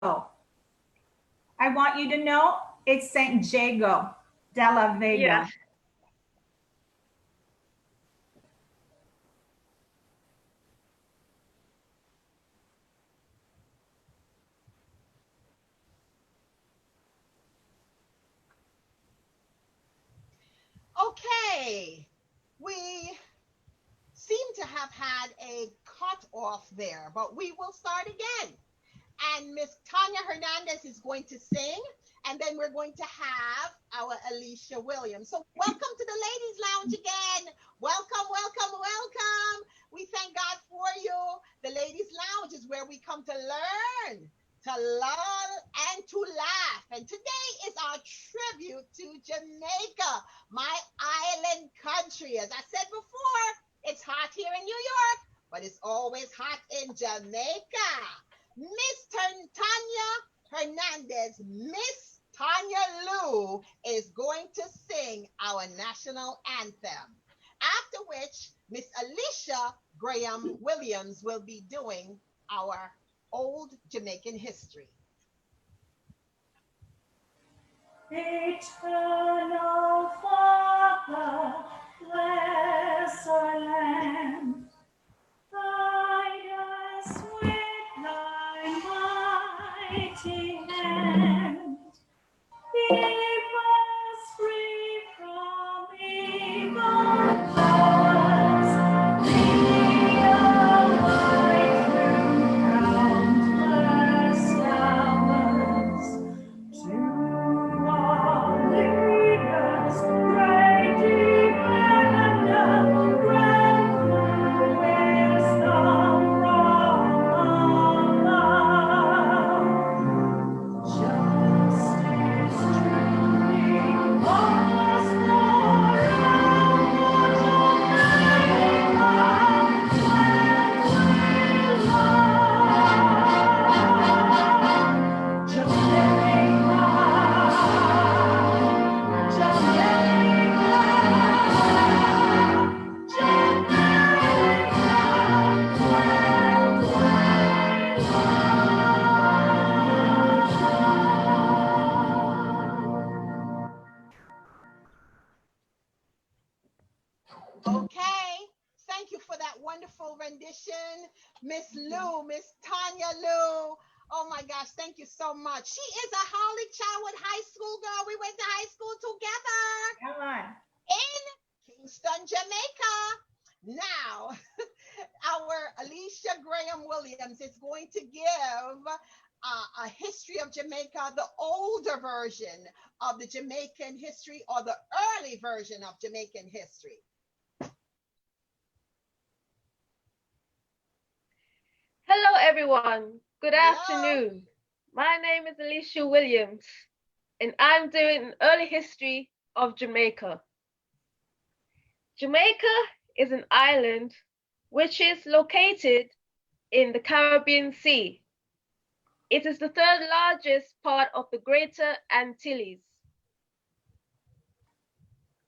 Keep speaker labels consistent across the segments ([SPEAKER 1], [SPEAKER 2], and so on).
[SPEAKER 1] I want you to know it's San Diego de la
[SPEAKER 2] Yes.
[SPEAKER 1] Vega.
[SPEAKER 3] Okay, we seem to have had a cut off there, but we will start again. And Miss Tania Hernandez is going to sing, and then we're going to have our Alicia Williams. So, welcome to the Ladies Lounge again. Welcome, welcome, welcome. We thank God for you. The Ladies Lounge is where we come to learn, to love, and to laugh. And today is our tribute to Jamaica, my island country. As I said before, it's hot here in New York, but it's always hot in Jamaica. Miss Tanya Hernandez, Miss Tanya Lou is going to sing our national anthem. After which, Miss Alicia Graham Williams will be doing our old Jamaican history.
[SPEAKER 1] Eternal Father, bless our land. Guide us with thy mighty hand. Keep us free from evil powers. Be a light through countless hours. To our leaders, great defender, grant wisdom from above. Justice truly must forever Jamaica,
[SPEAKER 3] Okay, thank you for that wonderful rendition, Miss Lou, Miss Tanya Lou. Oh my gosh, thank you so much. She is a Holly Childwood High School girl. We went to high school together
[SPEAKER 1] Come on.
[SPEAKER 3] in Kingston, Jamaica. Now, our Alicia Graham Williams is going to give a history of Jamaica, the older version of the Jamaican history or the early version of Jamaican history.
[SPEAKER 2] Hello, everyone. Good
[SPEAKER 3] Hello.
[SPEAKER 2] afternoon. My name is Alicia Williams, and I'm doing an early history of Jamaica. Jamaica is an island which is located in the Caribbean Sea. It is the third largest part of the Greater Antilles.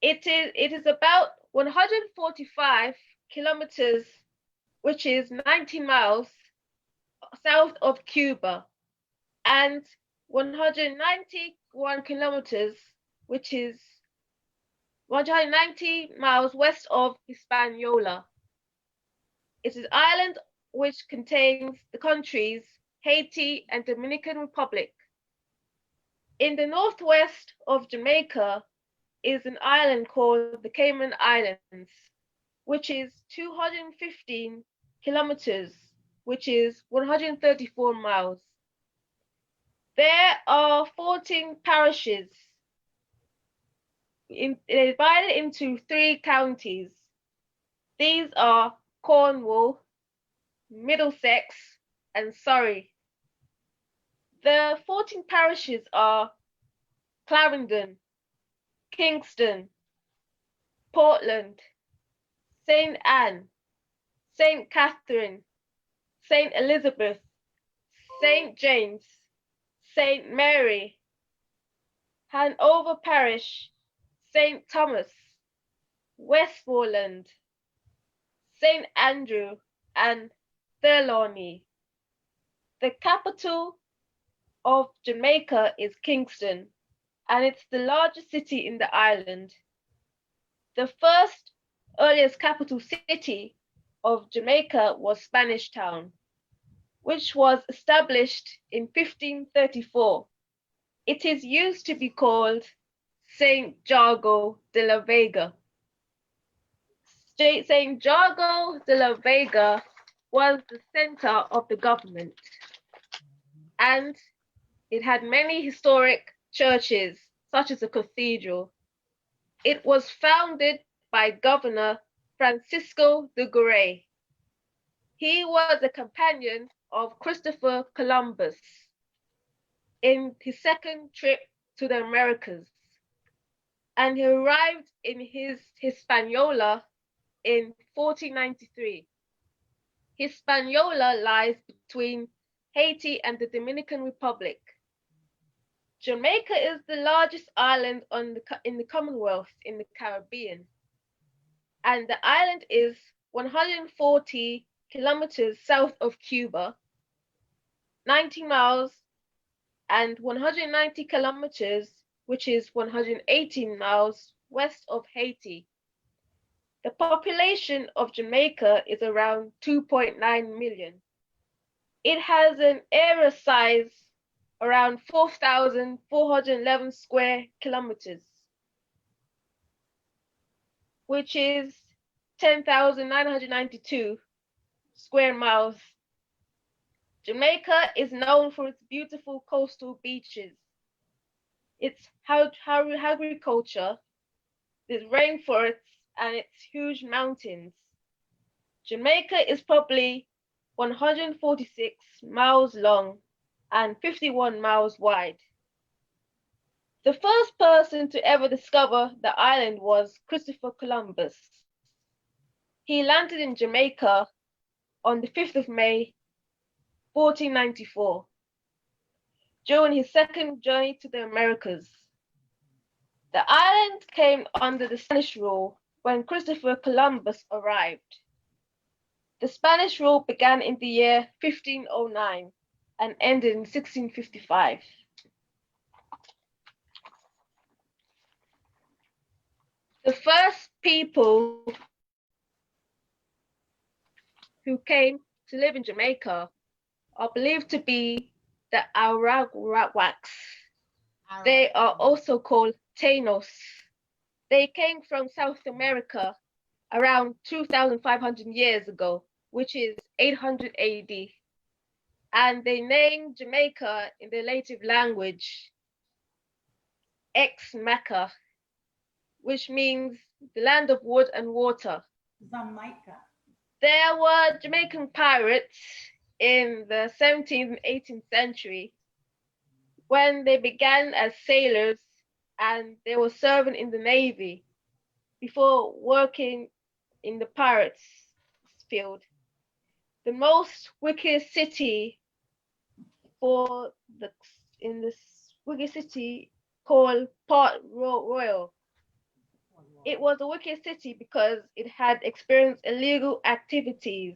[SPEAKER 2] It is about 145 kilometers, which is 19 miles south of Cuba, and 191 kilometers, which is 190 miles west of Hispaniola. It is an island which contains the countries Haiti and Dominican Republic. In the northwest of Jamaica is an island called the Cayman Islands, which is 215 kilometers, which is 134 miles. There are 14 parishes divided into 3 counties. These are Cornwall, Middlesex, and Surrey. The 14 parishes are Clarendon, Kingston, Portland, St. Anne, St. Catherine, St. Elizabeth, St. James, St. Mary, Hanover Parish, St. Thomas, Westmoreland, St. Andrew, and Trelawney. The capital of Jamaica is Kingston, and it's the largest city in the island. The first earliest capital city of Jamaica was Spanish Town, which was established in 1534. It is used to be called Saint Jago de la Vega. Saint Jago de la Vega was the center of the government, and it had many historic churches, such as a cathedral. It was founded by Governor Francisco de Goray. He was a companion of Christopher Columbus in his second trip to the Americas, and he arrived in his Hispaniola in 1493. Hispaniola lies between Haiti and the Dominican Republic. Jamaica is the largest island in the Commonwealth in the Caribbean, and the island is 140 kilometers south of Cuba, 90 miles, and 190 kilometers, which is 118 miles west of Haiti. The population of Jamaica is around 2.9 million. It has an area size around 4,411 square kilometers, which is 10,992 square miles. Jamaica is known for its beautiful coastal beaches, its agriculture, its rainforests, and its huge mountains. Jamaica is probably 146 miles long and 51 miles wide. The first person to ever discover the island was Christopher Columbus. He landed in Jamaica on the 5th of May, 1494, during his second journey to the Americas. The island came under the Spanish rule when Christopher Columbus arrived. The Spanish rule began in the year 1509 and ended in 1655. The first people who came to live in Jamaica are believed to be the Arawaks. They are also called Tainos. They came from South America around 2,500 years ago, which is 800 AD. And they named Jamaica in their native language Ex-Mecca, which means the land of wood and water.
[SPEAKER 1] Jamaica.
[SPEAKER 2] There were Jamaican pirates in the 17th and 18th century when they began as sailors and they were serving in the Navy before working in the pirates field. The most wicked city called Port Royal. It was a wicked city because it had experienced illegal activities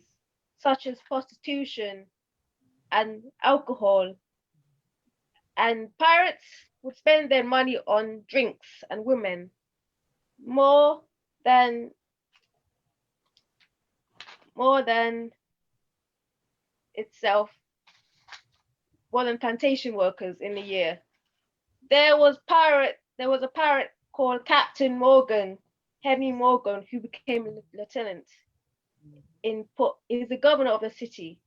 [SPEAKER 2] such as prostitution and alcohol. And pirates would spend their money on drinks and women more than plantation workers in a year. There was a pirate called Captain Morgan, Henry Morgan, who became a lieutenant is the governor of the city.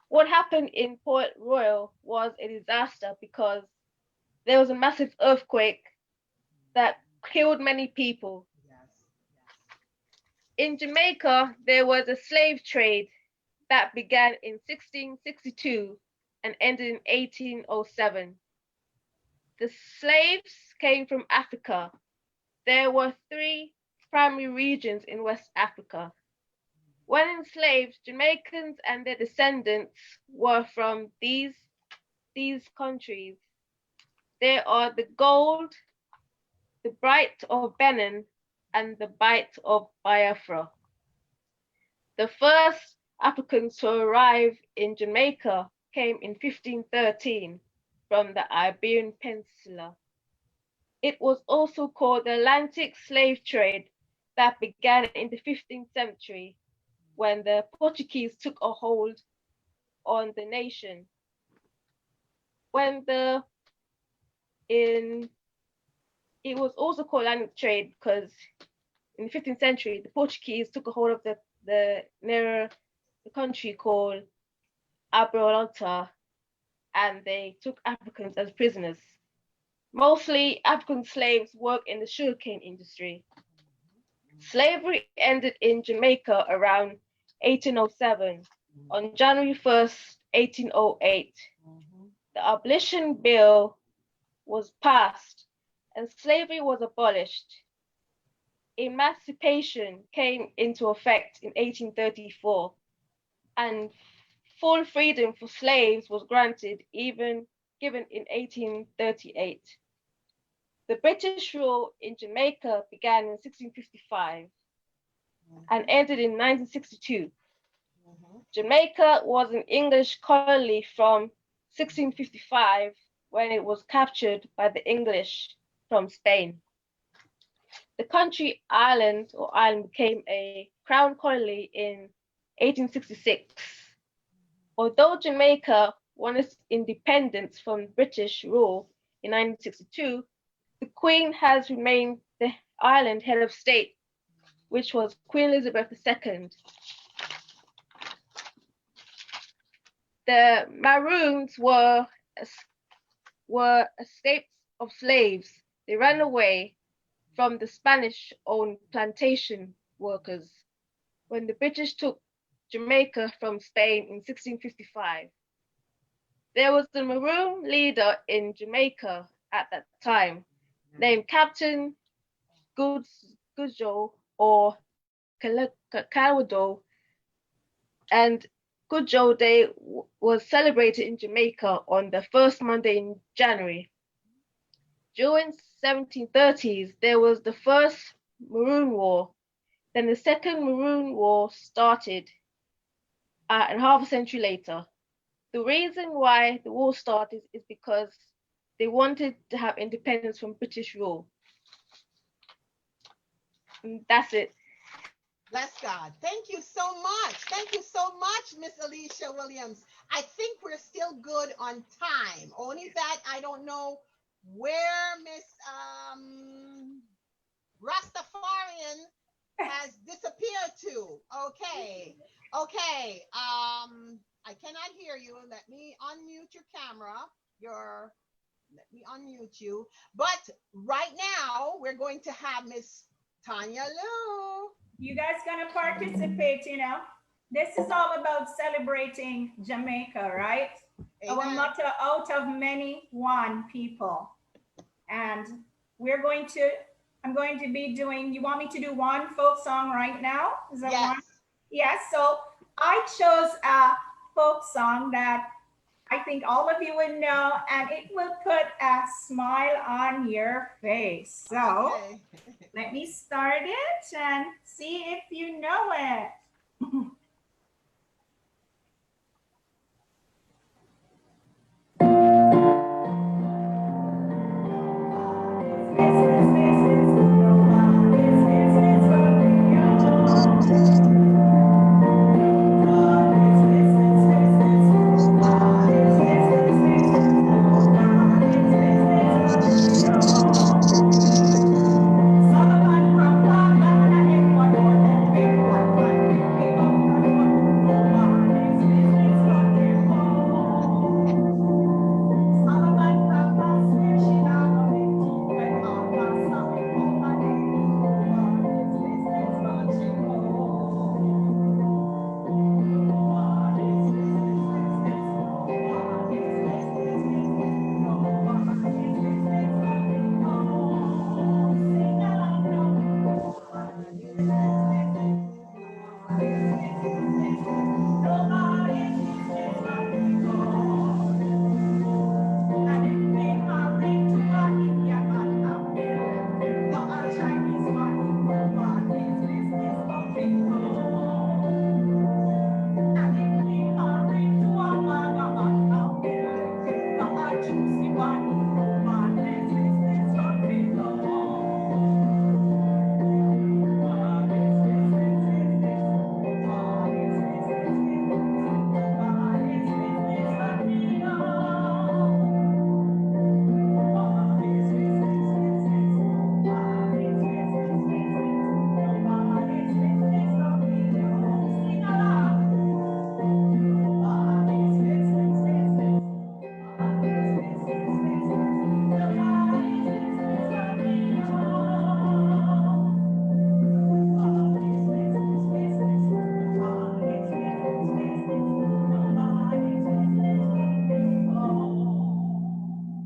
[SPEAKER 2] What happened in Port Royal was a disaster because there was a massive earthquake that killed many people. In Jamaica, there was a slave trade that began in 1662 and ended in 1807. The slaves came from Africa. There were 3 primary regions in West Africa. When enslaved, Jamaicans and their descendants were from these countries. They are the Gold, the Bight of Benin, and the Bight of Biafra. The first Africans to arrive in Jamaica came in 1513 from the Iberian Peninsula. It was also called the Atlantic slave trade that began in the 15th century when the Portuguese took a hold on the nation. It was also called Atlantic trade because in the 15th century the Portuguese took a hold of the country called Abrolanta, and they took Africans as prisoners. Mostly African slaves worked in the sugarcane industry. Slavery ended in Jamaica around 1807. On January 1st, 1808, the Abolition Bill was passed and slavery was abolished. Emancipation came into effect in 1834, and full freedom for slaves was given in 1838. The British rule in Jamaica began in 1655 and ended in 1962. Jamaica was an English colony from 1655 when it was captured by the English from Spain. The country island became a crown colony in 1866. Although Jamaica won its independence from British rule in 1962, the Queen has remained the island head of state, which was Queen Elizabeth II. The Maroons were escaped of slaves. They ran away from the Spanish-owned plantation workers when the British took Jamaica from Spain in 1655. There was a Maroon leader in Jamaica at that time named Captain Gudjo or Calado, and Gudjo Day was celebrated in Jamaica on the first Monday in January. During 1730s, there was the first Maroon War. Then the second Maroon War started and half a century later. The reason why the war started is because they wanted to have independence from British rule. And that's it.
[SPEAKER 3] Bless God. Thank you so much. Thank you so much, Miss Alicia Williams. I think we're still good on time. Only that I don't know where Miss Rastafarian has disappeared to. Okay. Okay. I cannot hear you. Let me unmute your camera. Let me unmute you. But right now, we're going to have Miss Tania Lou.
[SPEAKER 1] You guys gonna participate, you know? This is all about celebrating Jamaica, right?
[SPEAKER 3] Amen.
[SPEAKER 1] Our motto, out of many, one people. And I'm going to be doing, you want me to do one folk song right now? Is that
[SPEAKER 3] yes.
[SPEAKER 1] one? Yes, so I chose a folk song that I think all of you would know, and it will put a smile on your face. So
[SPEAKER 3] Okay.
[SPEAKER 1] let me start it and see if you know it.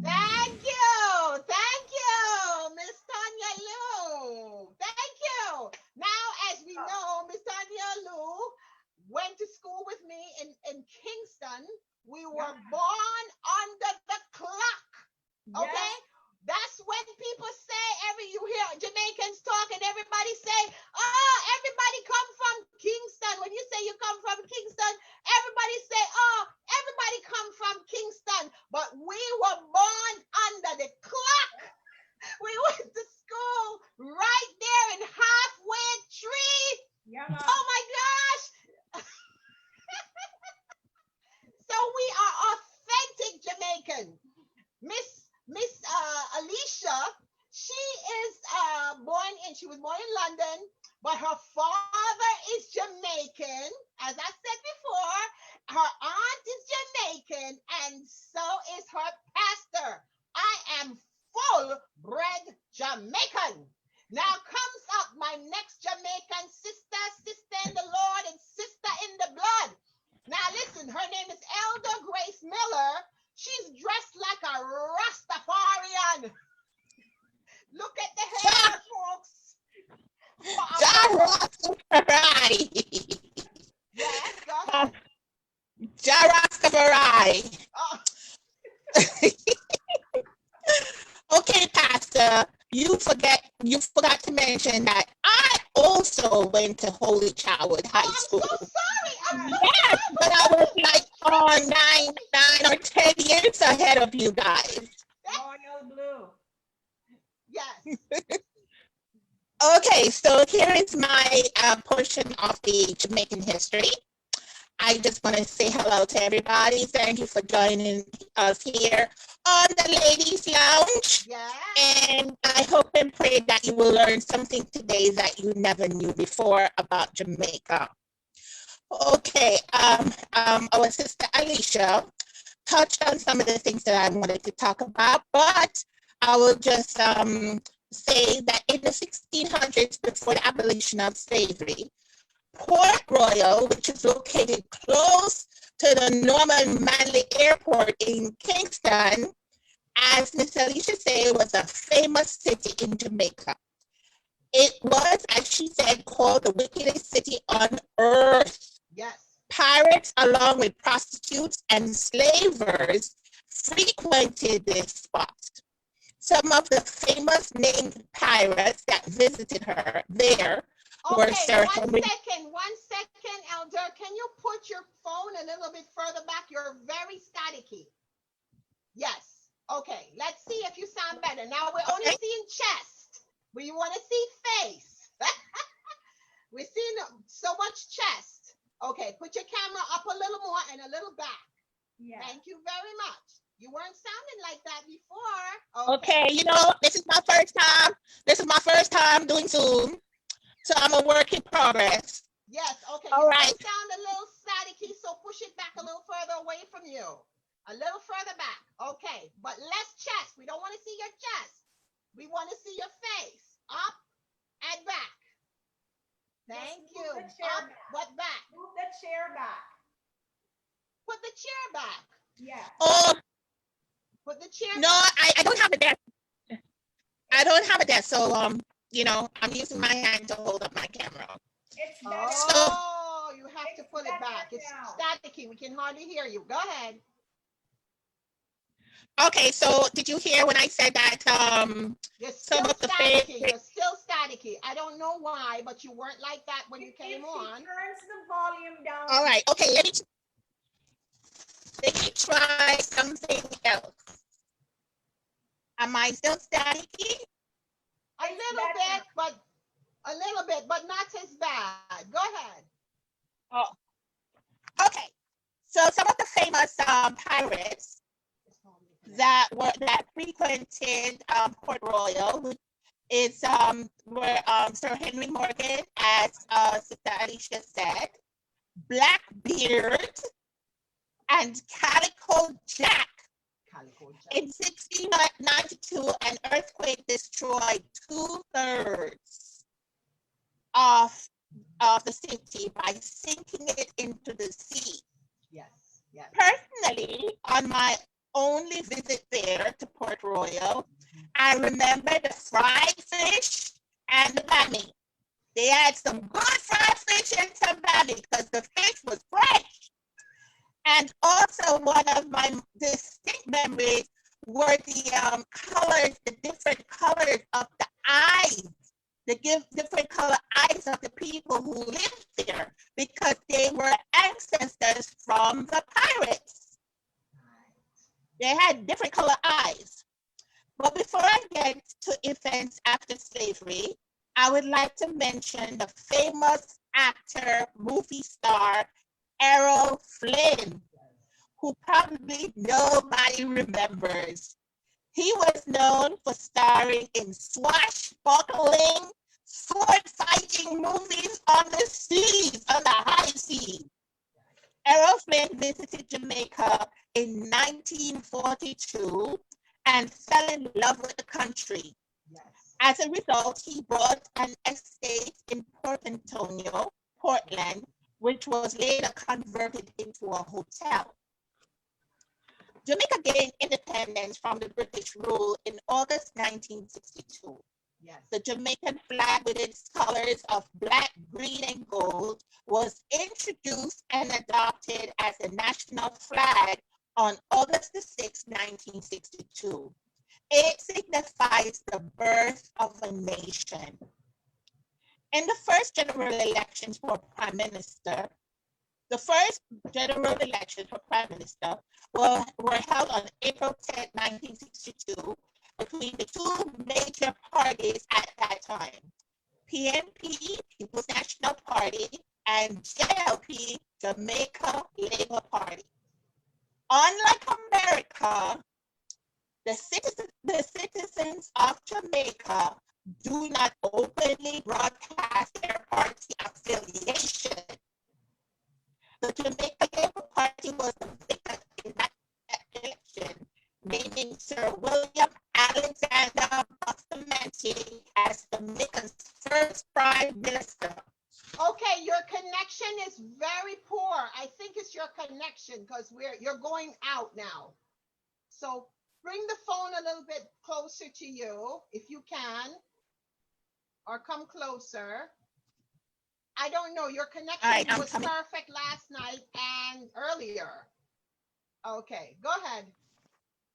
[SPEAKER 3] Thank you, Miss Tanya Lou. Thank you. Now, as we know, Miss Tanya Lou went to school with me in Kingston. We were born under the clock. Okay?
[SPEAKER 1] Yes.
[SPEAKER 3] That's when people say, you hear Jamaicans talk and everybody say, oh, everybody come from Kingston. When you say you come from Kingston, everybody say, oh, everybody come from Kingston. But we were born under the clock. We went to school right there in Halfway Tree.
[SPEAKER 1] Yeah.
[SPEAKER 3] Oh my gosh. So we are authentic Jamaican. Miss Alicia, she was born in London, but her father is Jamaican. As I said before, her aunt is Jamaican, and so is her pastor. I am full-bred Jamaican. Now comes up my next Jamaican sister in the Lord and sister in the blood. Now listen, her name is Elder Grace Miller. She's dressed like a Rastafarian. Look at the hair, folks.
[SPEAKER 4] Rastafari.
[SPEAKER 3] Yes, go ahead.
[SPEAKER 4] Rastafari.
[SPEAKER 3] Oh,
[SPEAKER 4] Okay, Pastor, you forgot to mention that I also went to Holy Child High
[SPEAKER 3] I'm
[SPEAKER 4] School.
[SPEAKER 3] so sorry. I'm so
[SPEAKER 4] Yes,
[SPEAKER 3] sorry.
[SPEAKER 4] but I was like 9 or 10 years ahead of you guys.
[SPEAKER 1] Royal blue.
[SPEAKER 3] Yes.
[SPEAKER 4] Okay, so here is my portion of the Jamaican history. I just want to say hello to everybody. Thank you for joining us here on the Ladies Lounge.
[SPEAKER 3] Yeah.
[SPEAKER 4] And I hope and pray that you will learn something today that you never knew before about Jamaica. Okay, our sister Alicia touched on some of the things that I wanted to talk about, but I will just say that in the 1600s, before the abolition of slavery, Port Royal, which is located close to the Norman Manley Airport in Kingston, as Miss Alicia said, was a famous city in Jamaica. It was, as she said, called the wickedest city on earth.
[SPEAKER 3] Yes.
[SPEAKER 4] Pirates, along with prostitutes and slavers, frequented this spot. Some of the famous named pirates that visited her there were
[SPEAKER 3] Okay,
[SPEAKER 4] certainly...
[SPEAKER 3] one second, Elder. Can you put your phone a little bit further back? You're very staticky. Yes. Okay, let's see if you sound better. Now we're only seeing chest. We want to see face. We're seeing so much chest. Okay, put your camera up a little more and a little back.
[SPEAKER 1] Yeah.
[SPEAKER 3] Thank you very much. You weren't sounding like that before.
[SPEAKER 4] Okay, you know, this is my first time. This is my first time doing Zoom. So I'm a work in progress.
[SPEAKER 3] Yes, okay.
[SPEAKER 4] All right.
[SPEAKER 3] Still sound a little staticky, so push it back a little further away from you. A little further back. Okay, but less chest. We don't want to see your chest. We want to see your face. Up and back. Thank you.
[SPEAKER 1] Move the chair
[SPEAKER 3] Up,
[SPEAKER 1] back.
[SPEAKER 3] what back?
[SPEAKER 1] Move the chair back.
[SPEAKER 3] Put the chair back.
[SPEAKER 1] Yeah.
[SPEAKER 4] Oh,
[SPEAKER 3] Put the chair
[SPEAKER 4] no,
[SPEAKER 3] back.
[SPEAKER 4] I don't have a desk. I don't have a desk, so you know, I'm using my hand to hold up my camera.
[SPEAKER 1] It's better.
[SPEAKER 3] Oh, you have to
[SPEAKER 1] It's
[SPEAKER 3] put it
[SPEAKER 1] better
[SPEAKER 3] back. It's
[SPEAKER 1] now.
[SPEAKER 3] staticky. We can hardly hear you. Go ahead.
[SPEAKER 4] Okay, so did you hear when I said that
[SPEAKER 3] You're
[SPEAKER 4] some
[SPEAKER 3] still
[SPEAKER 4] of the
[SPEAKER 3] staticky.
[SPEAKER 4] favorite...
[SPEAKER 3] You're still staticky. I don't know why, but you weren't like that when you
[SPEAKER 1] If
[SPEAKER 3] came
[SPEAKER 1] she
[SPEAKER 3] on.
[SPEAKER 1] turns the volume down.
[SPEAKER 4] All right, okay, let me try something else. Am I still staticky?
[SPEAKER 3] A little bit, but not as bad. Go ahead.
[SPEAKER 4] Oh, okay. So some of the famous pirates that frequented Port Royal, which is were Sir Henry Morgan, as Sister Alicia said, Blackbeard, and Calico Jack. In 1692, an earthquake destroyed 2/3 of the city by sinking it into the sea.
[SPEAKER 3] Yes, yes.
[SPEAKER 4] Personally, on my only visit there to Port Royal, I remember the fried fish and the bami. They had some good fried fish and some bami because the fish was fresh. And also one of my distinct memories were the colors, the different colors of the eyes, the different color eyes of the people who lived there, because they were ancestors from the pirates. They had different color eyes. But before I get to events after slavery, I would like to mention the famous actor, movie star, Errol Flynn, who probably nobody remembers. He was known for starring in swashbuckling, sword-fighting movies on the seas, on the high seas. Errol Flynn visited Jamaica in 1942 and fell in love with the country.
[SPEAKER 3] Yes.
[SPEAKER 4] As a result, he bought an estate in Port Antonio, Portland, which was later converted into a hotel. Jamaica gained independence from the British rule in August 1962.
[SPEAKER 3] Yes.
[SPEAKER 4] The Jamaican flag with its colors of black, green, and gold was introduced and adopted as the national flag on August 6, 1962. It signifies the birth of a nation. In the first general elections for Prime Minister, the first general elections for Prime Minister were held on April 10, 1962, between the two major parties at that time, PNP, People's National Party, and JLP, Jamaica Labour Party. Unlike America, the citizens of Jamaica do not openly broadcast their party affiliation. The Jamaica Labour Party was the victor in that election, naming Sir William Alexander Bustamante as Jamaica's first prime minister.
[SPEAKER 3] Okay, your connection is very poor. I think it's your connection because you're going out now. So bring the phone a little bit closer to you if you can, or come closer. I don't know. Your connection was perfect last night and earlier. Okay, go ahead.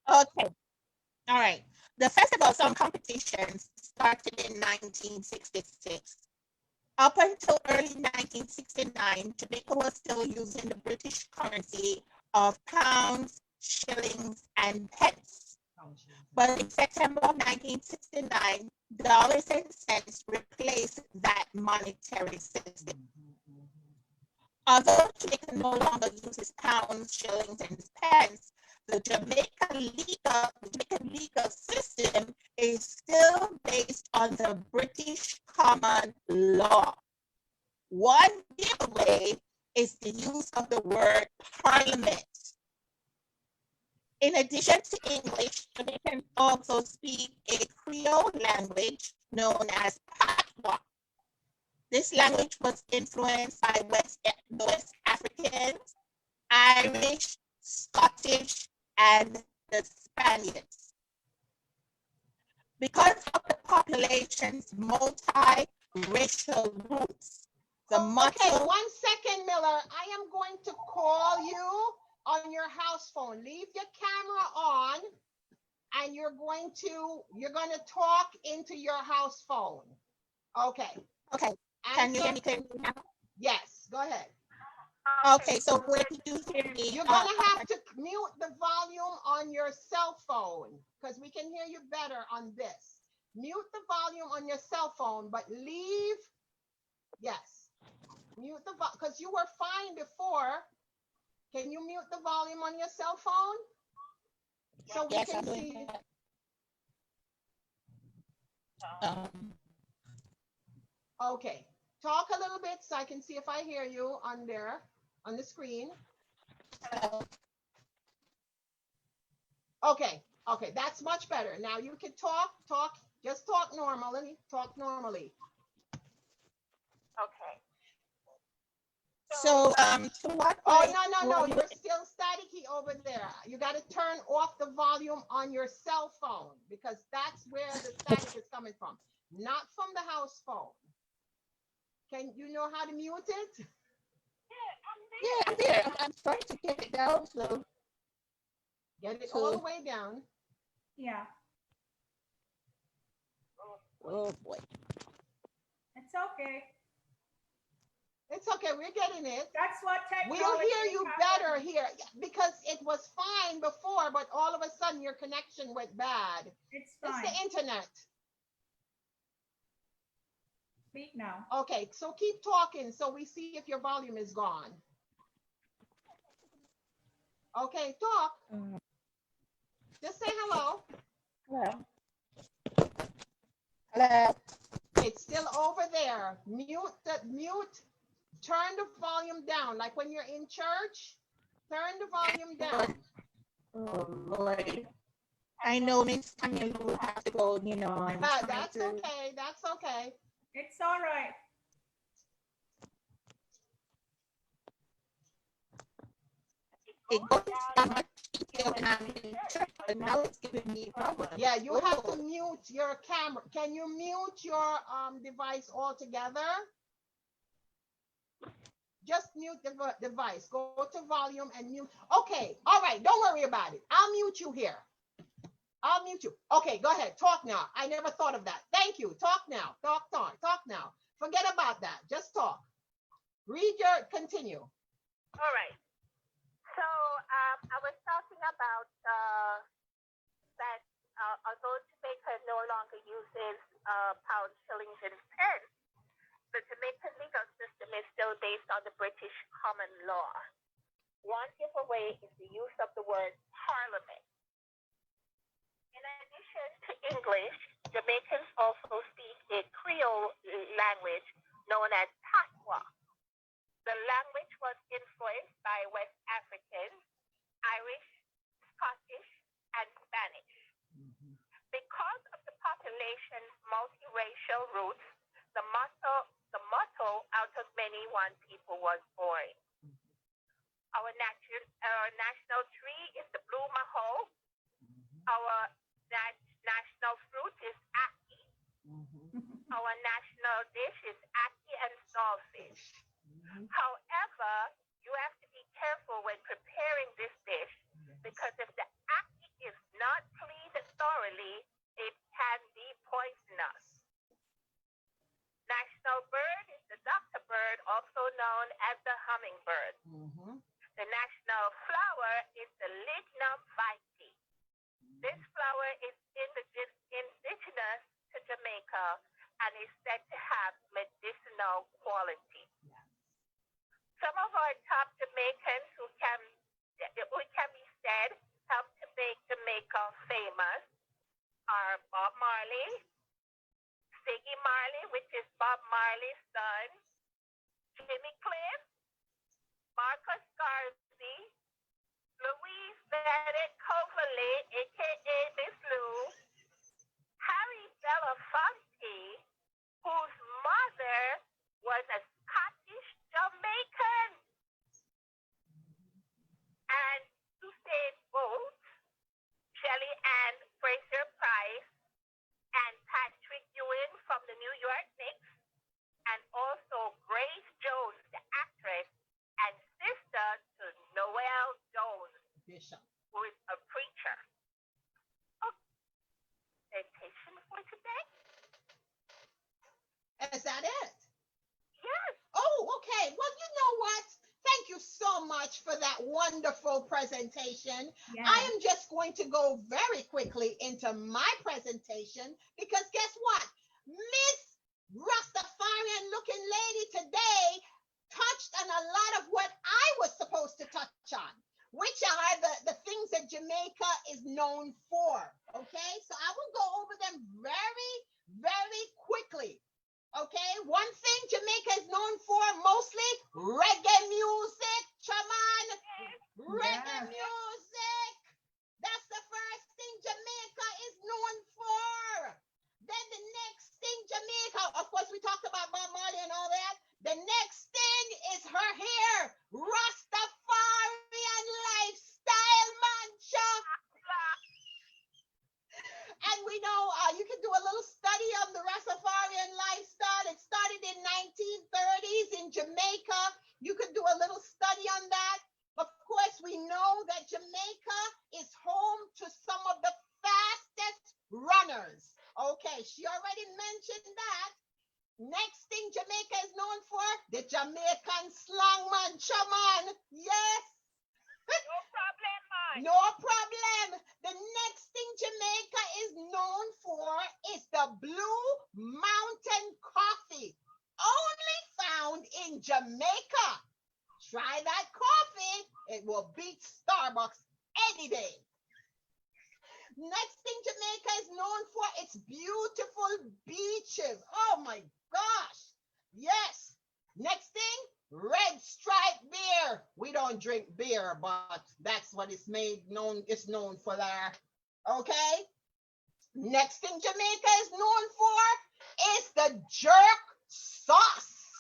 [SPEAKER 4] Okay, all right. The Festival Song Competitions started in 1966. Up until early 1969, Jamaica was still using the British currency of pounds, shillings, and pence. But in September of 1969, dollars and cents replaced that monetary system. Although Jamaica no longer uses pounds, shillings, and pence, the Jamaican legal system is still based on the British common law. One giveaway is the use of the word parliament. In addition to English, Jamaicans also speak a Creole language known as Patois. This language was influenced by West Africans, Irish, Scottish, and the Spaniards. Because of the population's multi-racial roots, the motto...
[SPEAKER 3] Okay, 1 second, Miller. I am going to call you on your house phone. Leave your camera on, and you're going to talk into your house phone. Okay.
[SPEAKER 4] Okay. Can you hear me clearly now?
[SPEAKER 3] Yes, go ahead.
[SPEAKER 4] Okay, so where did you hear me?
[SPEAKER 3] You're gonna have to mute the volume on your cell phone because we can hear you better on this. Mute the volume on your cell phone, but leave, yes, mute the volume because you were fine before. Can you mute the volume on your cell phone? So we
[SPEAKER 4] Yes, I'm
[SPEAKER 3] can
[SPEAKER 4] doing
[SPEAKER 3] see.
[SPEAKER 4] that.
[SPEAKER 3] Okay, talk a little bit so I can see if I hear you on there, on the screen. Okay, okay, that's much better. Now you can talk, just talk normally, talk normally.
[SPEAKER 5] Okay.
[SPEAKER 4] So, to what
[SPEAKER 3] Oh,
[SPEAKER 4] point
[SPEAKER 3] no,
[SPEAKER 4] were you-
[SPEAKER 3] you're still staticky over there. You got to turn off the volume on your cell phone because that's where the static is coming from, not from the house phone. Can you know how to mute it?
[SPEAKER 4] Yeah, I'm there. I'm trying to get it down. So,
[SPEAKER 3] Get it all the way down.
[SPEAKER 1] Yeah,
[SPEAKER 4] oh boy.
[SPEAKER 1] it's okay.
[SPEAKER 3] It's okay, we're getting it.
[SPEAKER 1] That's what technology
[SPEAKER 3] We'll hear you
[SPEAKER 1] happens.
[SPEAKER 3] better here because it was fine before, but all of a sudden your connection went bad.
[SPEAKER 1] It's
[SPEAKER 3] It's
[SPEAKER 1] fine.
[SPEAKER 3] the internet.
[SPEAKER 1] Speak now.
[SPEAKER 3] Okay, so keep talking so we see if your volume is gone. Okay, talk. Just say hello.
[SPEAKER 4] Hello. Hello.
[SPEAKER 3] It's still over there. Mute. Turn the volume down. Like when you're in church, turn the volume down.
[SPEAKER 4] Oh Lord. I know Miss Tanya will have to go, you know, and
[SPEAKER 3] That's okay. That's okay.
[SPEAKER 1] It's all right.
[SPEAKER 4] it goes down much easier when I'm in church, but now it's giving me problems.
[SPEAKER 3] Yeah, you have to mute your camera. Can you mute your device altogether? Just mute the device. Go to volume and mute. Okay, all right, don't worry about it. I'll mute you here. I'll mute you. Okay, go ahead. Talk now. I never thought of that. Thank you. Talk now. Talk now. Forget about that. Just talk. Continue.
[SPEAKER 5] All right. So I was talking about that although Jamaica no longer uses pounds, shillings, and pence, the Jamaican legal system is still based on the British common law. One giveaway is the use of the word parliament. In addition to English, Jamaicans also speak a Creole language known as Patois. The language was influenced by West Africans, Irish, Scottish, and Spanish. Because of the population's multiracial roots, the motto out of many one people was born. Our national tree is the blue maho. Our national fruit is ackee. Our national dish is ackee and saltfish. However, you have to be careful when preparing this dish because if the ackee is not cleaned thoroughly, it can be poisonous. National bird is the doctor bird, also known as the hummingbird. The national flower is the Lignum vitae. This flower is indigenous to Jamaica and is said to have medicinal qualities. Some of our top Jamaicans who can be said help to make Jamaica famous are Bob Marley, Siggy Marley, which is Bob Marley's son, Jimmy Cliff, Marcus Garvey, Louise Bennett Coverley, aka Miss Lou, Harry Belafonte, whose mother was a Scottish Jamaican, and Usain Bolt, Shelley Ann Fraser Price, and Patrick Ewing from the New York Knicks, and also Grace Jones, the actress, and sister to Noel Jones,
[SPEAKER 3] Bishop.
[SPEAKER 5] who is a preacher.
[SPEAKER 3] wonderful presentation.
[SPEAKER 1] Yes.
[SPEAKER 3] I am just going to go very quickly into my presentation because guess what? Miss Rastafarian looking lady today touched on a lot of what I was supposed to touch on, which are the things that Jamaica is known for. Okay, so I will go over them very, very quickly. Okay, one thing Jamaica is known for mostly reggae music. Chaman, reggae
[SPEAKER 1] Yes.
[SPEAKER 3] music. That's the first thing Jamaica is known for. Then the next thing Jamaica, of course, we talked about Bob Marley and all that. The next thing is her hair, Rastafarian lifestyle, mancha. And we know you can do a little study of the Rastafarian lifestyle. It started in 1930s in Jamaica. You could do a little study on that. Of course, we know that Jamaica is home to some of the fastest runners. Okay, she already mentioned that. Next thing Jamaica is known for, the Jamaican slang, man, chaman. Yes.
[SPEAKER 5] No problem, man.
[SPEAKER 3] No problem. The next thing Jamaica is known for is the Blue Mountain Coffee, only found in Jamaica. Try that coffee. It will beat Starbucks any day. Next thing Jamaica is known for, its beautiful beaches. Oh my gosh. Yes. Next thing, Red Stripe beer. We don't drink beer, but that's what it's known for there. Okay? Next thing Jamaica is known for is the jerk sauce.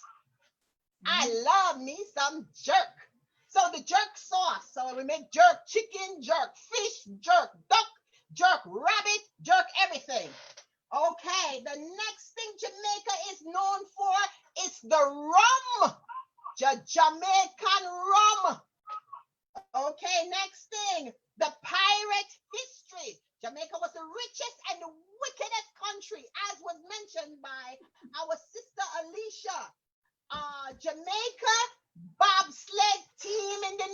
[SPEAKER 3] I love me some jerk. So the jerk sauce. So we make jerk chicken, jerk fish, jerk duck, jerk rabbit, jerk everything. Okay, the next thing Jamaica is known for is the rum. Jamaican rum. Okay, next thing, the pirate history. Jamaica was the richest and the wickedest country, as was mentioned by our sister Alicia. Jamaica bobsled team in the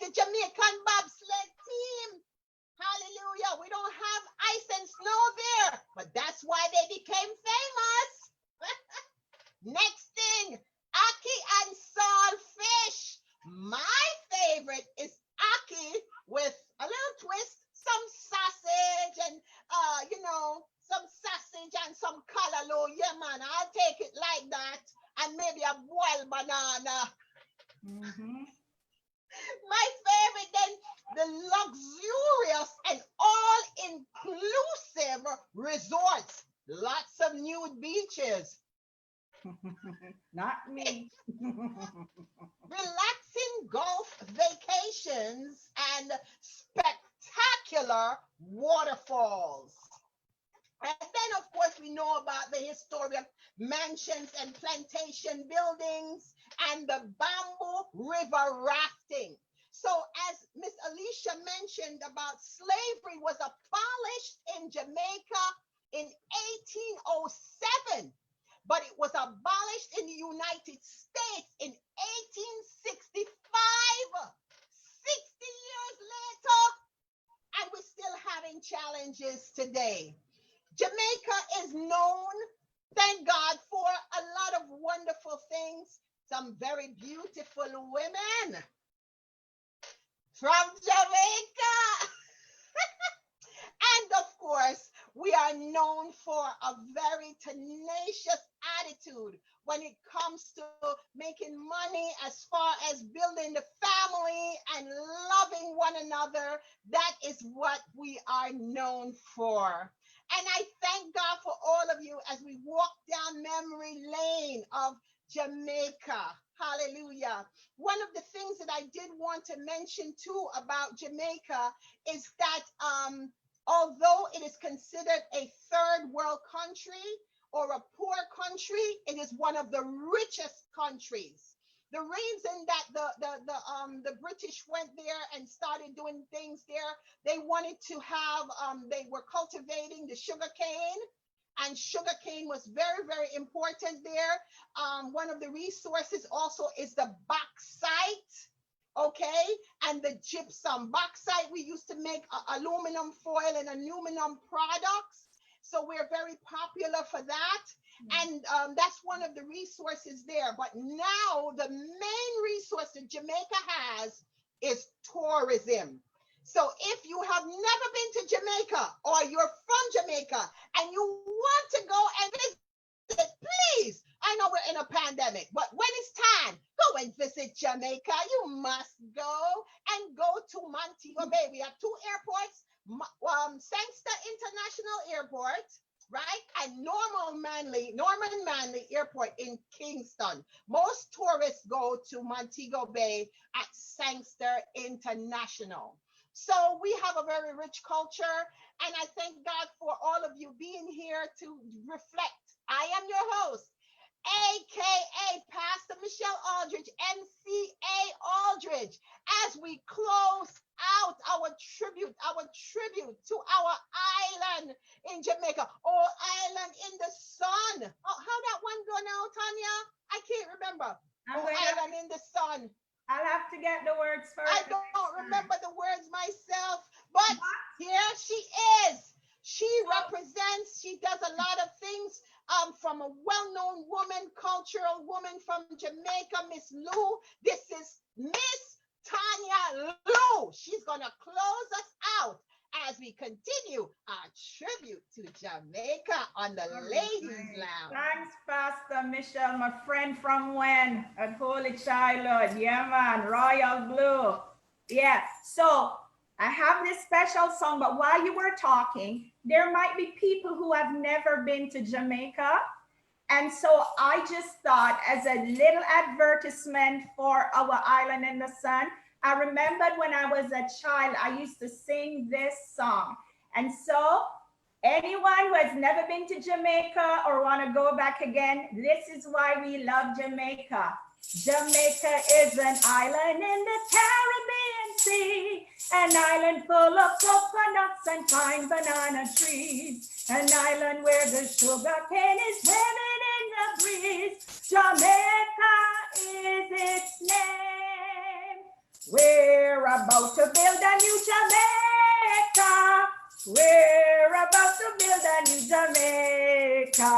[SPEAKER 3] 1988, the Jamaican bobsled team. Hallelujah. We don't have ice and snow there, but that's why they became famous. Next thing, ackee and saltfish. My favorite is ackee with a little twist, some sausage and some sausage and some callaloo. Yeah, man, I'll take it like that, and maybe a boiled banana.
[SPEAKER 1] Mm-hmm.
[SPEAKER 3] My favorite, then, the luxurious and all-inclusive resorts. Lots of nude beaches.
[SPEAKER 1] Not me.
[SPEAKER 3] Relaxing golf vacations and spectacular waterfalls. And then, of course, we know about the history of mansions and plantation buildings and the Bamboo River rafting. So, as Miss Alicia mentioned about slavery was abolished in Jamaica in 1807, but it was abolished in the United States in 1865. 60 years later, and we're still having challenges today. Jamaica is known, thank God, for a lot of wonderful things, some very beautiful women from Jamaica. And of course, we are known for a very tenacious attitude when it comes to making money, as far as building the family and loving one another. That is what we are known for. And I thank God for all of you as we walk down memory lane of Jamaica. Hallelujah. One of the things that I did want to mention too about Jamaica is that although it is considered a third world country or a poor country, it is one of the richest countries. The reason that the British went there and started doing things there, they wanted to have, they were cultivating the sugar cane, and sugar cane was very, very important there. One of the resources also is the bauxite. okay? And the gypsum. Bauxite, we used to make aluminum foil and aluminum products. So we're very popular for that. And that's one of the resources there. But now the main resource that Jamaica has is tourism. So if you have never been to Jamaica or you're from Jamaica and you want to go and visit, please, I know we're in a pandemic, but when it's time, go and visit Jamaica. You must go and go to Montego Bay. We have two airports, Sangster International Airport, right? And Norman Manley Airport in Kingston. Most tourists go to Montego Bay at Sangster International. So we have a very rich culture, and I thank God for all of you being here to reflect. I am your host, aka Pastor Michelle Aldridge, MCA Aldridge, as we close out our tribute to our island in Jamaica, or island in the sun. Oh, how that one go now, Tanya? I can't remember. Island in the sun.
[SPEAKER 1] I'll have to get the words first.
[SPEAKER 3] I don't remember the words myself, but here she is. She represents, she does a lot of things from a well-known woman, cultural woman from Jamaica, Miss Lou. This is Miss Tania Lou. She's going to close us out as we continue our tribute to Jamaica on the Ladies Lounge.
[SPEAKER 1] Thanks, Pastor Michelle, my friend from when at Holy Childhood. Yeah, man, Royal Blue. Yeah, so I have this special song, but while you were talking, there might be people who have never been to Jamaica. And so I just thought, as a little advertisement for our island in the sun, I remembered when I was a child, I used to sing this song. And so anyone who has never been to Jamaica or want to go back again, this is why we love Jamaica. Jamaica is an island in the Caribbean Sea, an island full of coconuts and fine banana trees, an island where the sugar cane is waving in the breeze. Jamaica is its name. We're about to build a new Jamaica. We're about to build a new Jamaica.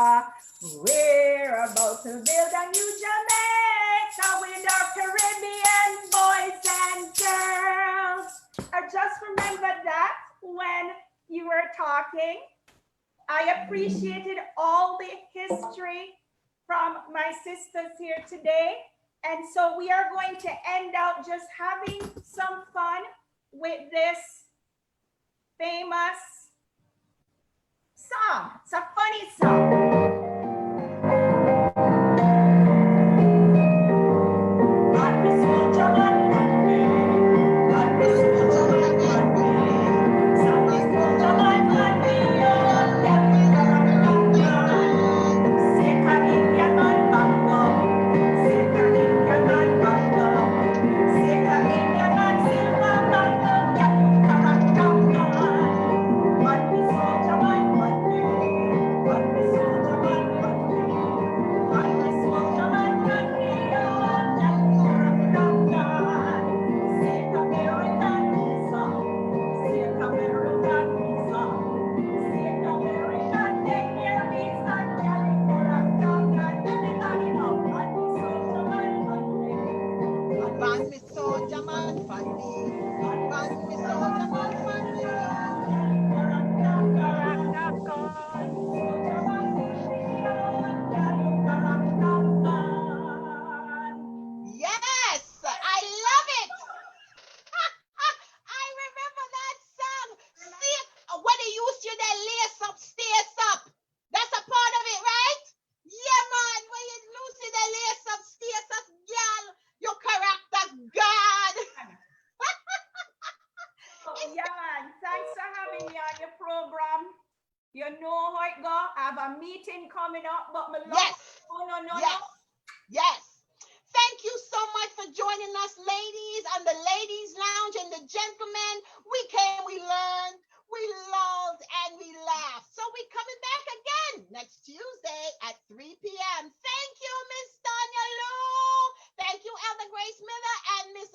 [SPEAKER 1] We're about to build a new Jamaica with our Caribbean boys and girls. I just remembered that when you were talking. I appreciated all the history from my sisters here today. And so we are going to end out just having some fun with this famous song. It's a funny song.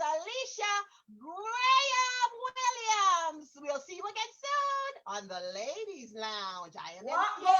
[SPEAKER 3] Alicia. on the ladies' lounge. I am
[SPEAKER 1] What
[SPEAKER 3] in
[SPEAKER 1] go